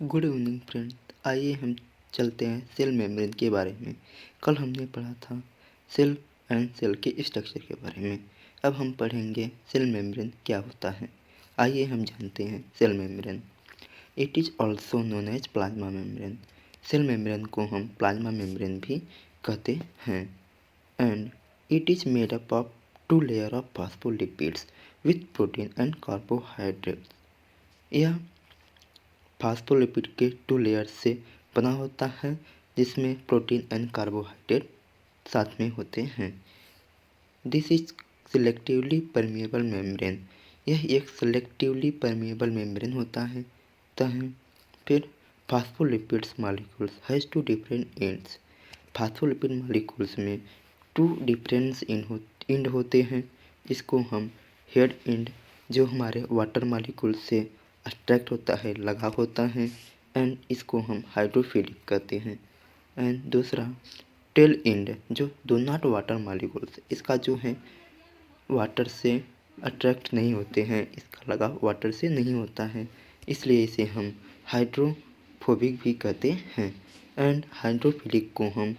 Good evening friend. आइए हम चलते हैं सेल मेम्ब्रेन के बारे में। कल हमने पढ़ा था सेल एंड सेल के स्ट्रक्चर के बारे में। अब हम पढ़ेंगे सेल मेम्ब्रेन क्या होता है। आइए हम जानते हैं cell membrane. It is also known as plasma membrane. Cell membrane को हम प्लाज्मा मेम्ब्रेन भी कहते हैं। And it is made up of two layer of phospholipids with protein and carbohydrates. यह फास्फोलिपिड के टू लेयर्स से बना होता है, जिसमें प्रोटीन एंड कार्बोहाइड्रेट साथ में होते हैं। This is selectively permeable membrane. यह एक सिलेक्टिवली परमिएबल मेम्ब्रेन होता है। फिर phospholipids molecules has two different ends. Phospholipid molecules में टू डिफरेंट एंड होते हैं। इसको हम हेड एंड, जो हमारे वाटर मॉलिक्यूल से अट्रैक्ट होता है, लगा होता है, एंड इसको हम हाइड्रोफिलिक कहते हैं। एंड दूसरा टेल एंड, जो डो नॉट वाटर मॉलिक्यूल्स, इसका जो है वाटर से अट्रैक्ट नहीं होते हैं, इसका लगाव वाटर से नहीं होता है, इसलिए इसे हम हाइड्रोफोबिक भी कहते हैं। एंड हाइड्रोफिलिक को हम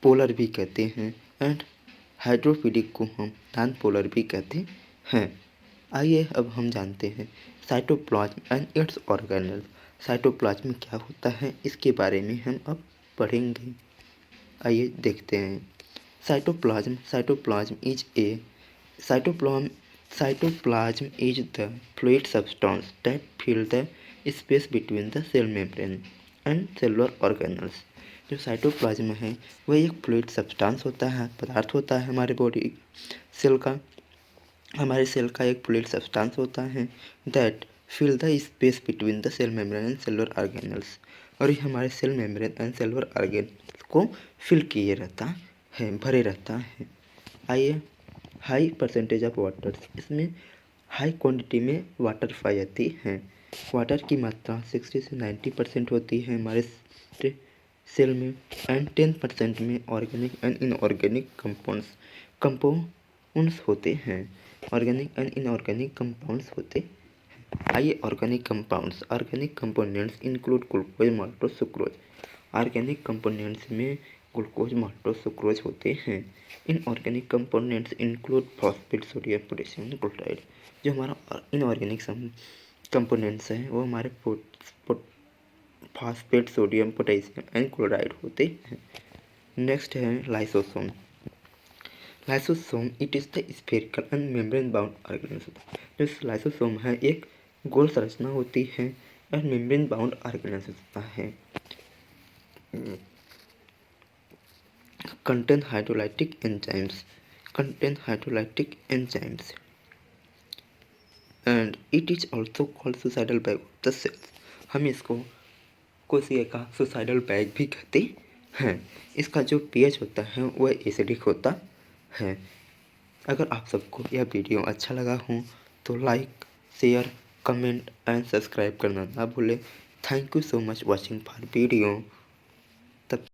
पोलर भी कहते हैं, एंड हाइड्रोफिलिक को हम नॉन पोलर भी कहते हैं। आइए अब हम जानते हैं cytoplasm and it's organelle. Cytoplasm क्या होता है, इसके बारे में हम अब पढ़ेंगे। आइए देखते हैं। Cytoplasm is a cytoplasm is the fluid substance that fill the space between the cell membrane and cellular organelles. जो साइटोप्लाज्म है वह एक फ्लूइड सब्सटेंस होता है, पदार्थ होता है हमारे बॉडी सेल का। हमारे सेल का एक फ्लूइड सब्सटेंस होता है that fill the space between the cell membrane and cellular organelles. और ये हमारे cell membrane and cellular organelles को फिल किए रहता है, भरे रहता है। आइए, हाई परसेंटेज ऑफ वाटर, इसमें हाई क्वांटिटी में वाटर पाई जाती है। वाटर की मात्रा 60 से 90% होती है हमारे सेल में, एंड 10% में ऑर्गेनिक एंड इनऑर्गेनिक कंपाउंड्स होते हैं। ऑर्गेनिक एंड इनऑर्गेनिक कंपाउंड्स होते हैं। आइए organic components include glucose, maltose, sucrose. Organic components में ग्लूकोज, माल्टोज, सुक्रोज होते हैं। Inorganic components include phosphate, sodium, potassium, chloride. जो हमारा इनऑर्गेनिक कंपोनेंट्स हैं वो हमारे phosphate, sodium, potassium and chloride होते हैं। नेक्स्ट है lysosome. Lysosome it is the spherical and membrane bound organelles. जो लाइसोसोम है एक गोल संरचना होती है और मेम्ब्रेन बाउंड ऑर्गेनेल्स होता है। Contain hydrolytic enzymes and it is also called suicidal bag of the cells. हम इसको कोशिका का सुसाइडल बैग भी कहते हैं। इसका जो pH होता है वह एसिडिक होता है। अगर आप सबको यह वीडियो अच्छा लगा हो तो like, share, comment and subscribe करना ना भूलें। Thank you so much watching for video. तब